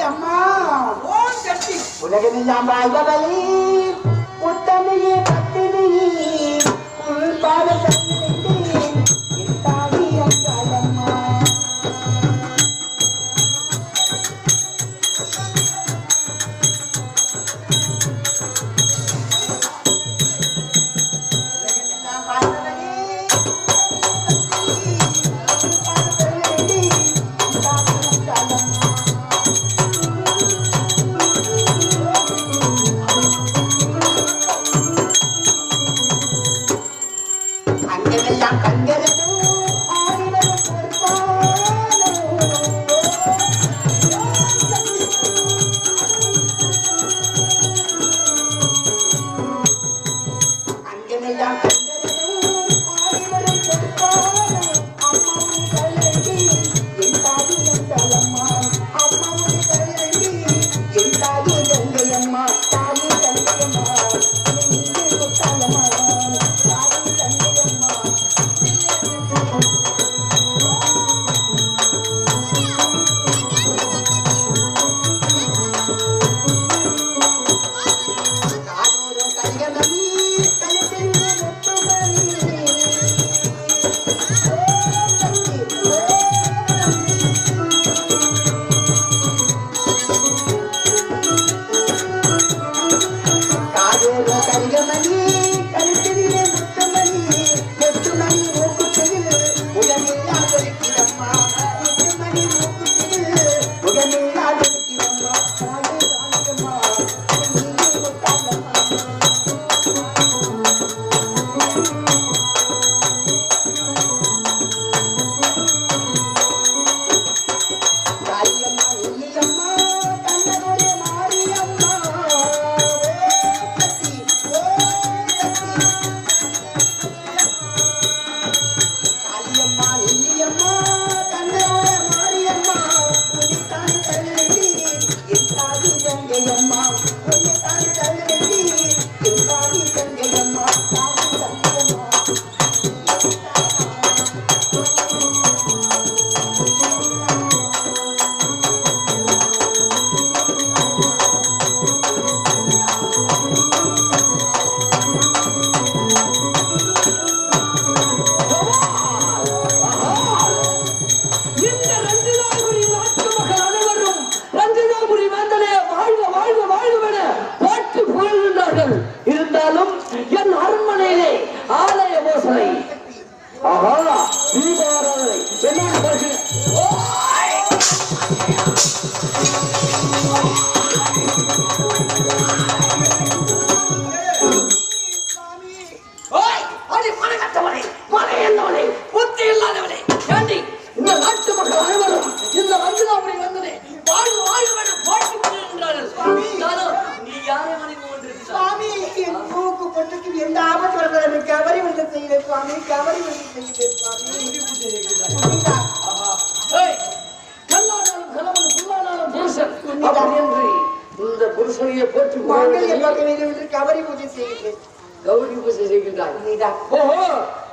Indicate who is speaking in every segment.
Speaker 1: அம்மா ஓம் சக்தி உலகமெல்லாம் வாழ்பவளே உத்தமையே பத்தினியே உள் பாத சந்திரே இத்தாவி அங்காளம்மா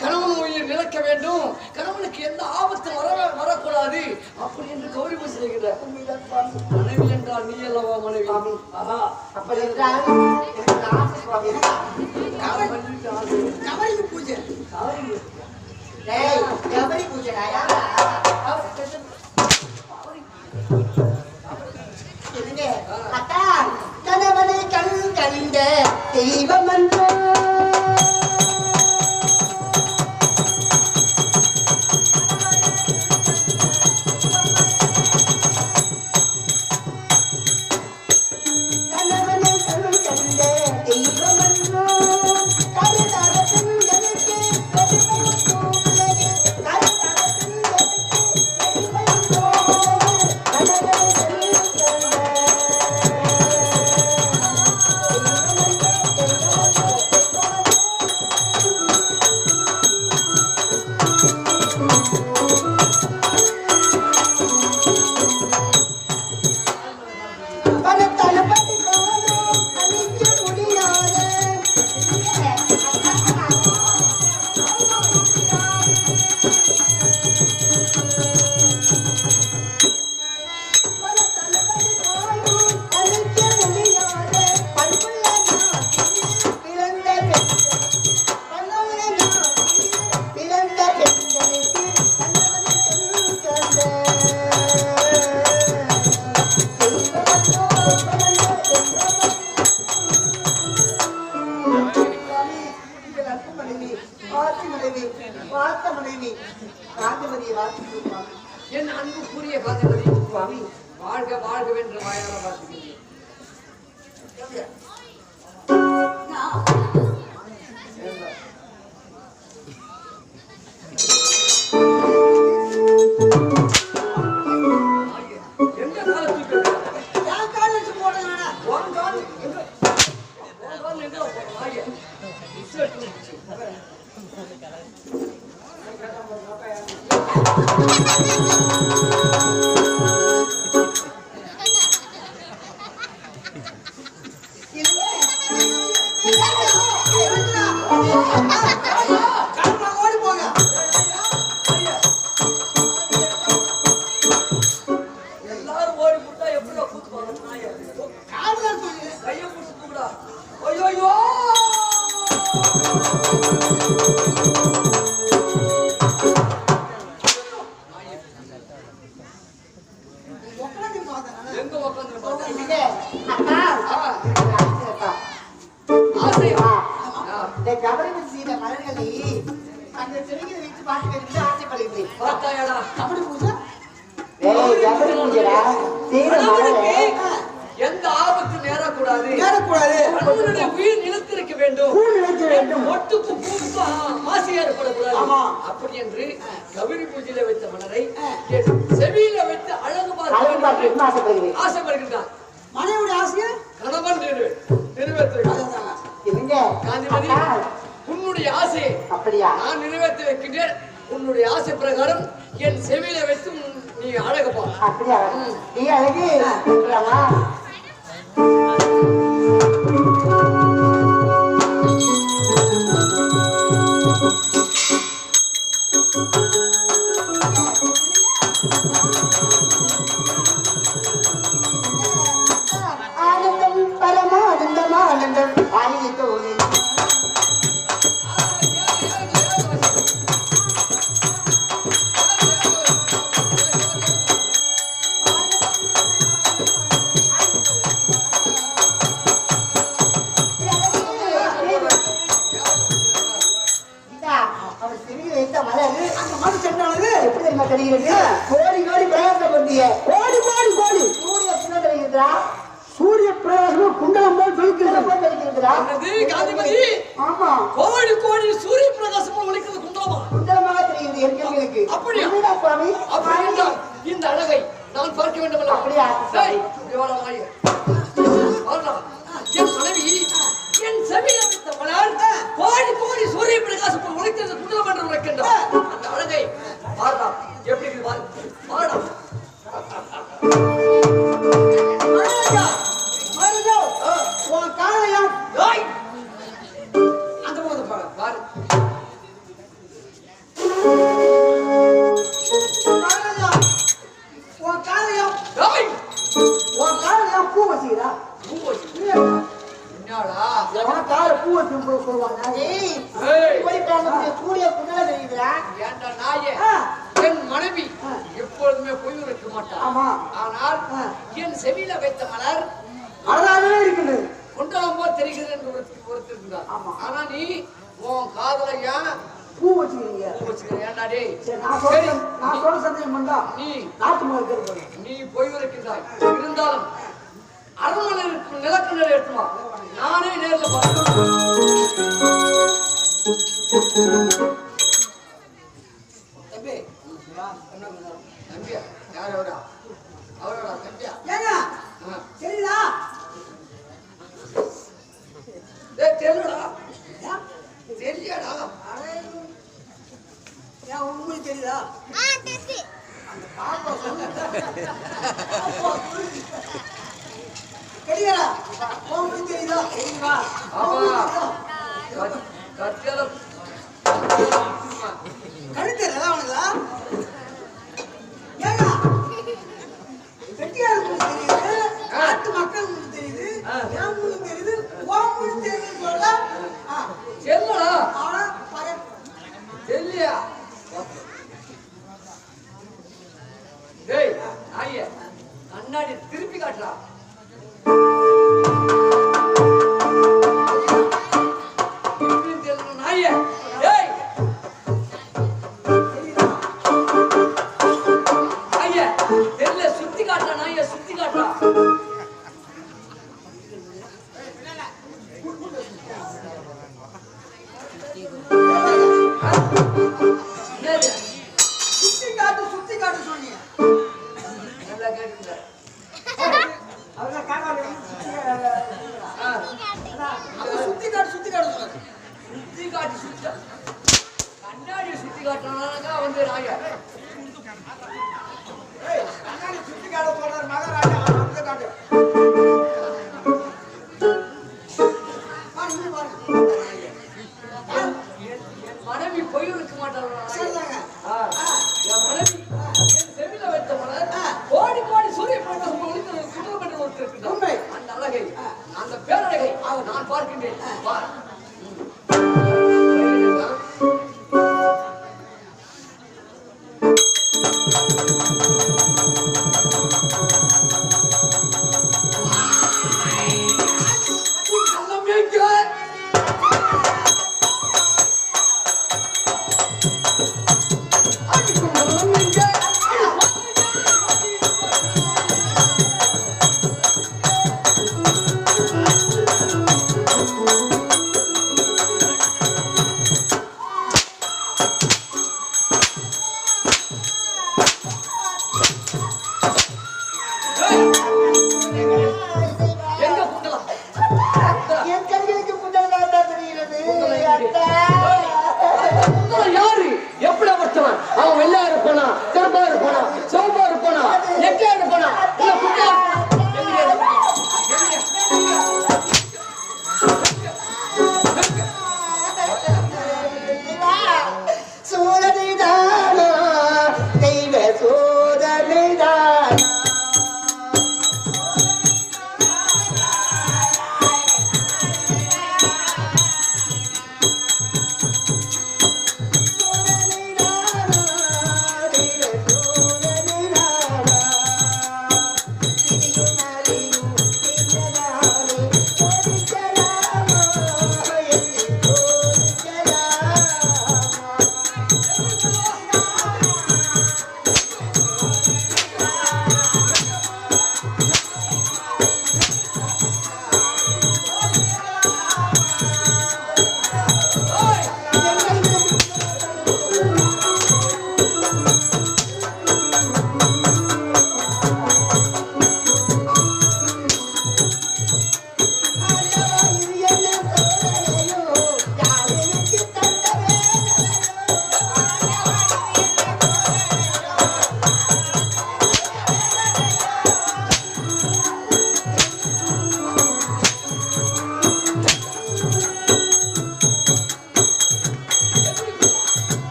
Speaker 2: கணவன் உயிர் நிலைக்க வேண்டும், கணவனுக்கு எந்த ஆபத்து வரக்கூடாது அப்படி என்று கௌரி பூஜை செய்கிறார். மனைவி என்றால் நீ அல்லவா மனைவி?
Speaker 1: அப்படி என்றால் பூஜை கணவனை கண் கழிந்த தெய்வம் என்றோ
Speaker 2: என் அன்புக்குரிய காந்திமதி
Speaker 1: சுவாமி
Speaker 2: வாழ்க வாழ்கவென்று வாயார பார்த்துக்கிறேன். எந்த காலத்துக்கு
Speaker 1: என் கால் வச்சு போடுறேன்
Speaker 2: உன் கால் எங்க ஆகிய
Speaker 1: ஓடி போங்க
Speaker 2: எல்லாரும் ஓடி போட்டா எப்படி கூத்து போறோம்
Speaker 1: கால் சொல்லி
Speaker 2: கையை பிடிச்சி கூடா ஐயோ
Speaker 1: உட்காந்து பார்த்தேன்
Speaker 2: எங்க உட்காந்து பார்த்தா
Speaker 1: இது அக்கா
Speaker 2: ஆசையா
Speaker 1: இந்த கபடி சீன மலர்களை அந்த செடிகளை வச்சு பாட்டு கேட்டு ஆசைப்படுகிறேன்
Speaker 2: பார்த்தாயாடா
Speaker 1: கபடி பூஜை
Speaker 2: எந்த ஆபத்து நேரக்கூடாது
Speaker 1: ஏறக்கூடாது
Speaker 2: நம்மளுடைய உயிர் நிலைத்திருக்க வேண்டும்
Speaker 1: பூ நிலைக்க வேண்டும்
Speaker 2: ஒட்டுக்கும் பூவுக்கும் மாசு ஏற்படக்கூடாது
Speaker 1: ஆமா.
Speaker 2: அப்படி என்று கவிரி பூஜையில வைத்த மலரை செவியில வைத்து அழகு
Speaker 1: அழகு பார்த்து என்ன ஆசைப்படுகிறேன்
Speaker 2: ஆசைப்படுகின்றான்
Speaker 1: மனைவியோட ஆசையா
Speaker 2: கணவன் நிறைவேற்ற
Speaker 1: என்னங்க
Speaker 2: காந்திமதி உன்னுடைய ஆசையை
Speaker 1: அப்படியா
Speaker 2: நான் நிறைவேற்றி வைக்கின்றேன் உன்னுடைய ஆசை பிரகாரம் என் செவியில வைத்து நீ அழகு பா
Speaker 1: அப்படியா நீ அழகு இருக்கலாமா? ஆனந்தம் பரமானந்தம் ஆனந்தம் ஆனந்த தோழி அவர் செவியில் வைத்த மலர் அந்த மது சென்றானது எப்படி தெரியுமா தெரிகிறது கோடி கோடி பிரயாசம் பண்ணிய கோடி கோடி கோடி சூரிய என்ன தெரிகிறதா சூரிய பிரகாசம் குண்டலம் போல் தெரிகிறதா
Speaker 2: என்னது காந்திமதி
Speaker 1: ஆமா
Speaker 2: கோடி கோடி சூரிய பிரகாசம் ஒளிக்கிறது குண்டலமா
Speaker 1: குண்டலமாக தெரிகிறது எங்களுக்கு
Speaker 2: அப்படியா?
Speaker 1: உண்மையா சுவாமி
Speaker 2: அப்படி என்றால் இந்த அழகை நான் பார்க்க வேண்டும் அல்லவா?
Speaker 1: அப்படியா?
Speaker 2: டேய், இவ்வளவு வாய். வரலாம். என் மனைவி என் செவியில வைத்த மலர் கோடி கோடி சூரிய பிரகாசம் ஒளிக்கிறது குண்டலம் என்று உரைக்கின்றார் அந்த அழகை பாரலாம் எப்படி இருக்குது பாரு பாரலாம்
Speaker 1: மகாராஜா, மகாராஜா, உன் காலையம்
Speaker 2: டேய்,
Speaker 1: அந்த போது பாரு
Speaker 2: பாரு
Speaker 1: மகாராஜா, உன் காலையம்
Speaker 2: டேய்,
Speaker 1: பூ வச்சுக்கிறா
Speaker 2: பூ வச்சு. என்னடா
Speaker 1: உன் கால பூ வச்சு சொல்லுவாங்க
Speaker 2: ஏய்.
Speaker 1: சூரிய குண்டல தெரியுதுடா
Speaker 2: ஏன்டா நாயே
Speaker 1: ஆ.
Speaker 2: என் மனைவி எப்பொழுதுமே பொய் உரைக்க மாட்டாள்
Speaker 1: ஆமா.
Speaker 2: ஆனால் என் செவியில வைத்த மலர்
Speaker 1: அழகாகவே இருக்குது
Speaker 2: குண்டலம் போல் தெரிகிறது என்று ஒருத்திருக்கிறார்
Speaker 1: ஆமா.
Speaker 2: ஆனா நீ உன் காதல ஏன்
Speaker 1: பூ வச்சுக்கிறீங்க
Speaker 2: வச்சுக்கிற ஏன்டா டேய்
Speaker 1: சரி
Speaker 2: சரி,
Speaker 1: நான் சொல்ல சந்தேகம் பண்ணா
Speaker 2: நீ
Speaker 1: நாட்டு முதல் கேட்பேன்
Speaker 2: நீ பொய் உரைக்கின்றாய் இருந்தாலும் அரண்மனை இருக்கும் நிலக்கண்ணை எடுத்துமா நானே நேரில் பார்த்தேன் தம்பி தம்பியா யாரோட அவரோட தம்பியா
Speaker 1: ஏங்க
Speaker 2: ஆ.
Speaker 1: சரிடா
Speaker 2: டேய் தெரியலடா தெரியாடா
Speaker 1: ஏன் உங்களுக்கு தெரியுதா தெரியுதா உங்களுக்கு தெரியுதா தெரியுமா
Speaker 2: ஆமா கத்தியால
Speaker 1: கழுத்து எல்லாம் அவனுங்களா ஏங்க வெட்டியார் உங்களுக்கு தெரியுது நாட்டு மக்கள் உங்களுக்கு தெரியுது ஏன் உங்களுக்கு தெரியுது உன் உங்களுக்கு தெரியுதுன்னு சொல்ல
Speaker 2: செல்லடா
Speaker 1: அவனா பாரு
Speaker 2: தெரியலையா டேய் நாயே கண்ணாடி திருப்பி காட்டுறா எப்படி தெரியணும் நாயே டேய்
Speaker 1: தெரியுதா
Speaker 2: இதான் கேட்டுக்கிட்டேன்.
Speaker 1: அவர்தான் காக்காவை
Speaker 2: சுத்தி காட்டு சுத்தி காட்டு சுத்தி கண்ணாடி சுத்தி காட்டினாக்கா வந்து ராஜா
Speaker 1: கண்ணாடி சுத்தி காட்ட சொல்றாரு மகாராஜா வந்து காட்டு
Speaker 2: என் மனைவி பொய் இருக்க மாட்டாங்க. என் மனைவி என் செவில வைத்த மலர் கோடி கோடி சூரிய பிரகாசம் குடும்பம் என்று ஒருத்தர் இருக்கிறார். அந்த அழகை அந்த பேரழகை நான் பார்க்கின்றேன். பார்.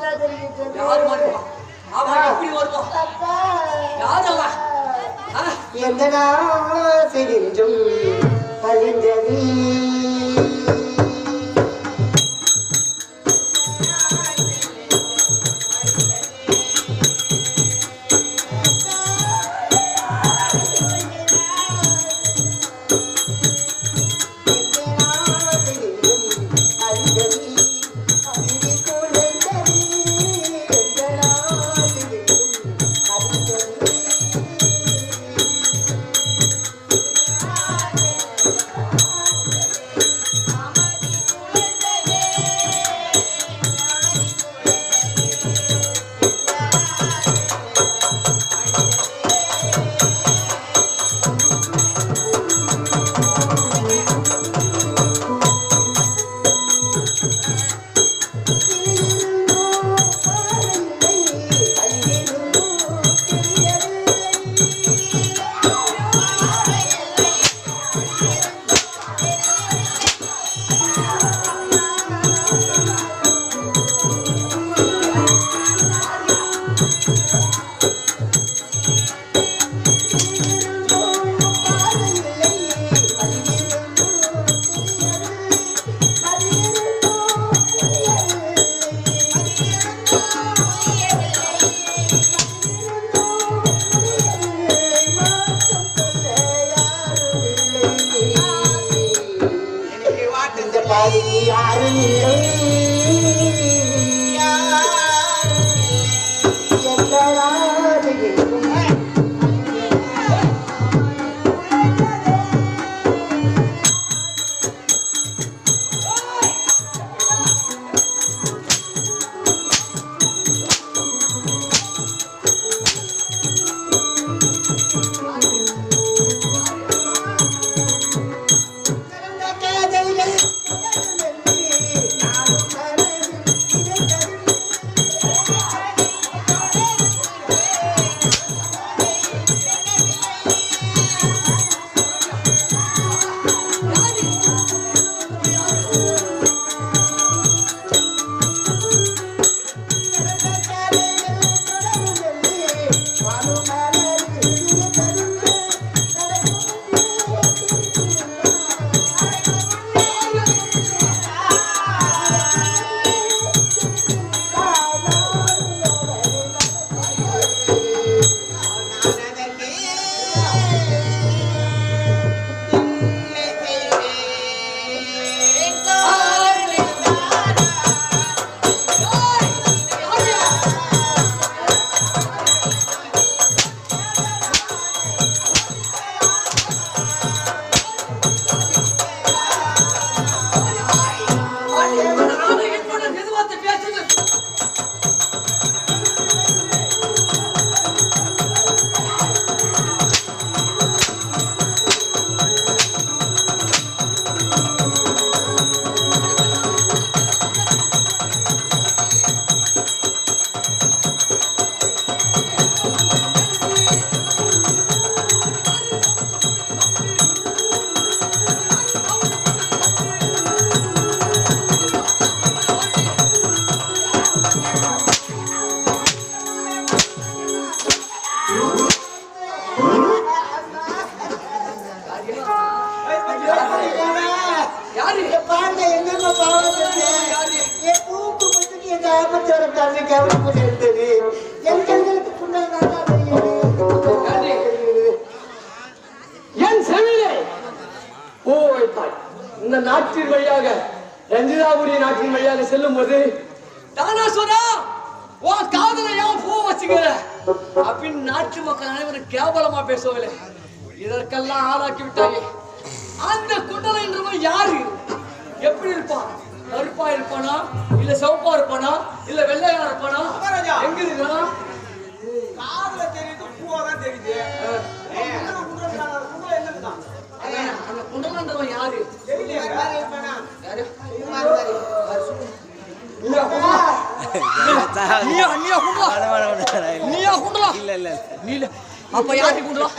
Speaker 1: நல்லா தெரிகிறது.
Speaker 2: யாரு வருவா? அவன் எப்படி வருவான்?
Speaker 1: அப்பா.
Speaker 2: யாரு அவன்?
Speaker 1: எந்த நாசை என்றும் அழிந்தது. யாரும் இல்லை
Speaker 2: இந்த நாட்டின் வழியாக ரஞ்சிதாபுரி நாட்டின் வழியாக செல்லும் போது தானாசுரா உன் காதல ஏன் பூ வச்சுக்கிற அப்படின்னு நாட்டு மக்கள் அனைவரும் கேவலமா பேசுவாங்களே, இதற்கெல்லாம் ஆளாக்கி விட்டாங்க. அந்த குண்டலை என்றவன் யாரு, எப்படி இருப்பான்? கருப்பா இருப்பானா, இல்ல சிவப்பா இருப்பானா, இல்ல வெள்ளையா இருப்பானா, எங்க இருக்கான்?
Speaker 3: காதுல தெரியுது, பூவாதான் தெரியுது.
Speaker 2: அந்த குண்டலன்றவன் யாரு? அப்ப யாருக்கு குண்டலா?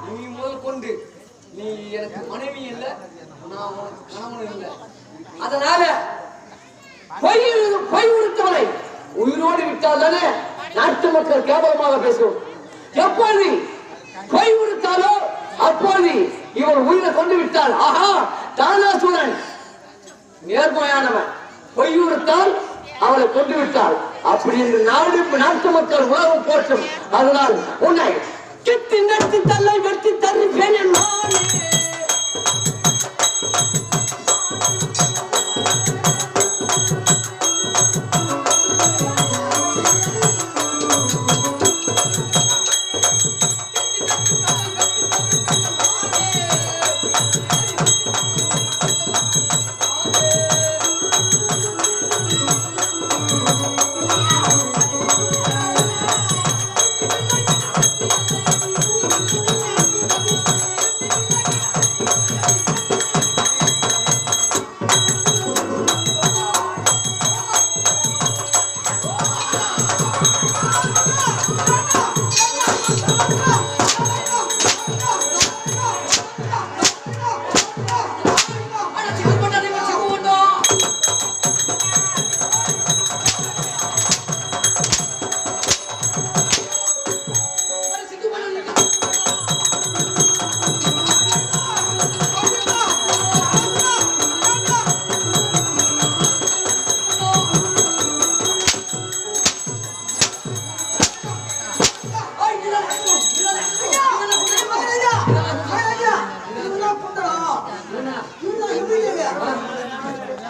Speaker 2: நீ முதல் கொண்டு நீ எனக்கு மனைவி இல்லை, நான் உனக்கு கணவன் இல்லை. அதனால பொய் உடுத்தவனை உயிரோடு விட்டால் தானே நாட்டு மக்கள் கேவலமாக பேசுவோம். எப்போது பொய் உடுத்தாலோ அப்போது இவன் உயிரை கொண்டு விட்டால் ஆஹா தானாசுரன் நேர்மையானவன், பொய் உடுத்தால் அவளை கொண்டு விட்டால் அப்படி என்று நாட்டு மக்கள் உலகம் போற்றும். அதனால் உன்னை கிட்டி நட்டி தல்லை வெட்டி தருப்பேன் நானே.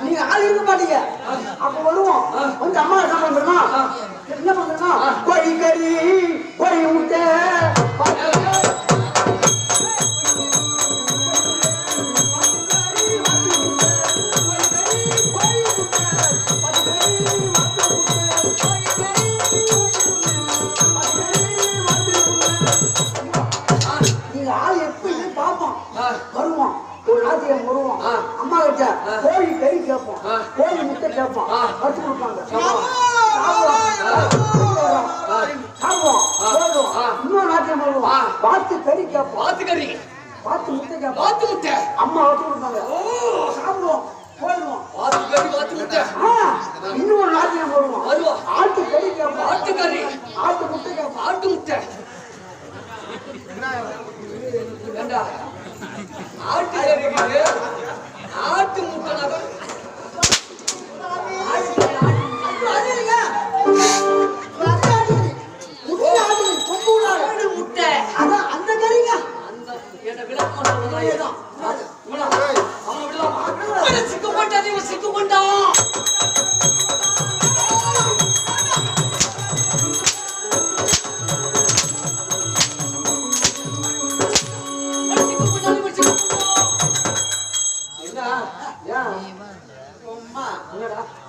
Speaker 1: நீங்க ஆள் இருக்க மாட்டீங்க. அப்ப வருவோம் வந்து அம்மா என்ன பண்றோம்னா கோழி கறி கோழி முட்டை நீங்க ஆள் எப்படி பார்ப்போம். வருவோம் ஒரு நாத்தியம் வருவோம் அம்மா கிட்ட கோழி கறி கேட்போம், கோழி முட்டை கேட்போம், வச்சு கொடுப்பாங்க. இன்னொரு நாட்டியம் வருவோம் வாத்து கறி கேட்போம், வாத்து முட்டை கேட்போம், அம்மா வச்சு கொடுப்பாங்க. சாப்பிடுவோம் போயிடுவோம். இன்னொரு நாட்டியம் வருவோம் ஆட்டு கறி கேட்போம், ஆட்டு முட்டை கேட்போம்,
Speaker 2: ஆட்டு முட்டை ஆட்டு முட்டை முட்டை
Speaker 1: அந்த கறிங்க
Speaker 2: சிக்கு போட்டா சிக்கு கொண்டா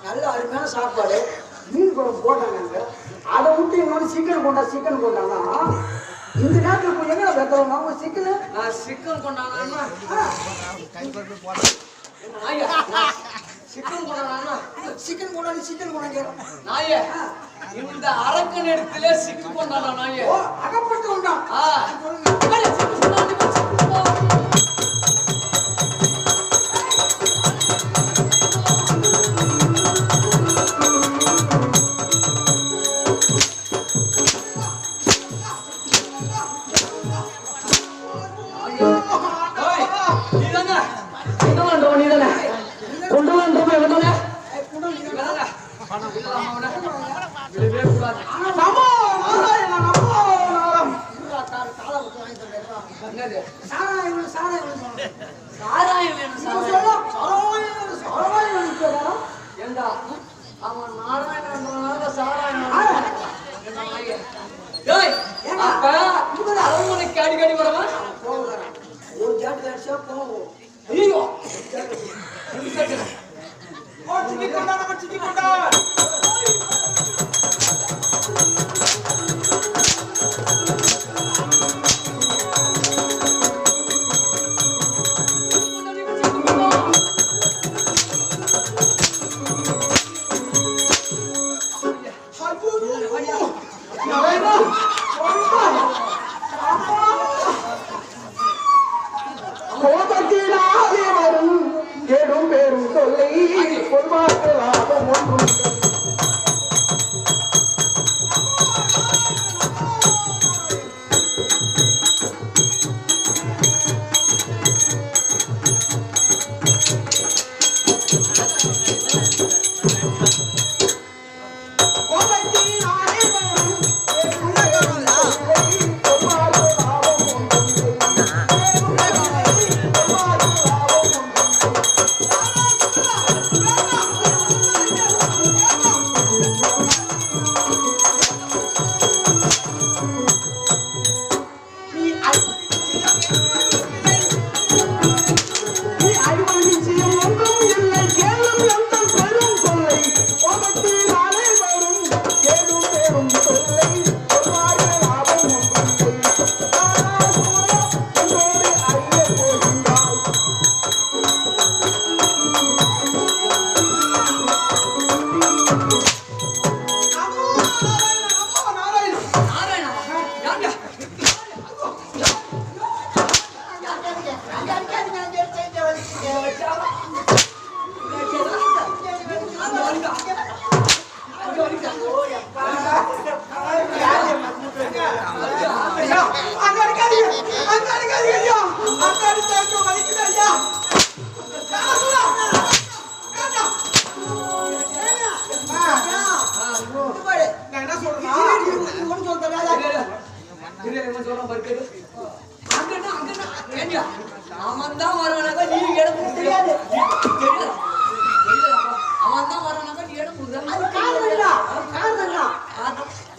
Speaker 1: நல்ல அருமையான சாப்பாடு மீன் குழம்பு போட்டாங்க. அதை விட்டு இன்னொரு சிக்கன் கொண்டாங்கன்னா இந்த நேரத்தில் போய் எங்க வைக்கிறோம் அவங்க சிக்கன்
Speaker 2: சிக்கன் கொண்டானா சிக்கன் கொண்டாடி நாயே இந்த அரக்கன் இடத்துல சிக்கு கொண்டானா நாயே
Speaker 1: அகப்பட்டு உண்டா
Speaker 2: அடிக்கடி வரவா
Speaker 1: ஒரு ஜாட்டு அடிச்சா போவோம்.
Speaker 2: ஐயோ
Speaker 1: பொதுவாக லாபம் ஒன்றும்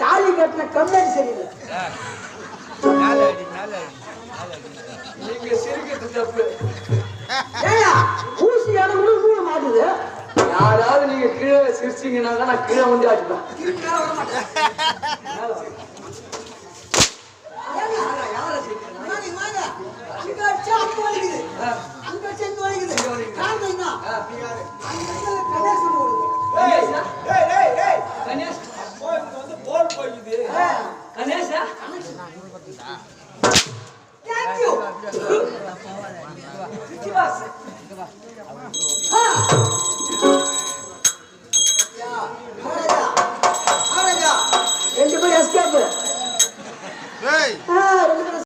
Speaker 1: தாலி கட்டின கம்பெனி சரியில்லை.
Speaker 2: நீங்க சிரிக்கிறது தப்பு.
Speaker 1: ஊசி இடங்குள்ள நூறு மாட்டுது.
Speaker 2: யாராவது நீங்க கீழே சிரிச்சீங்கன்னாக்கா நான் கீழே வந்து ஆச்சுப்பேன். கணேஷா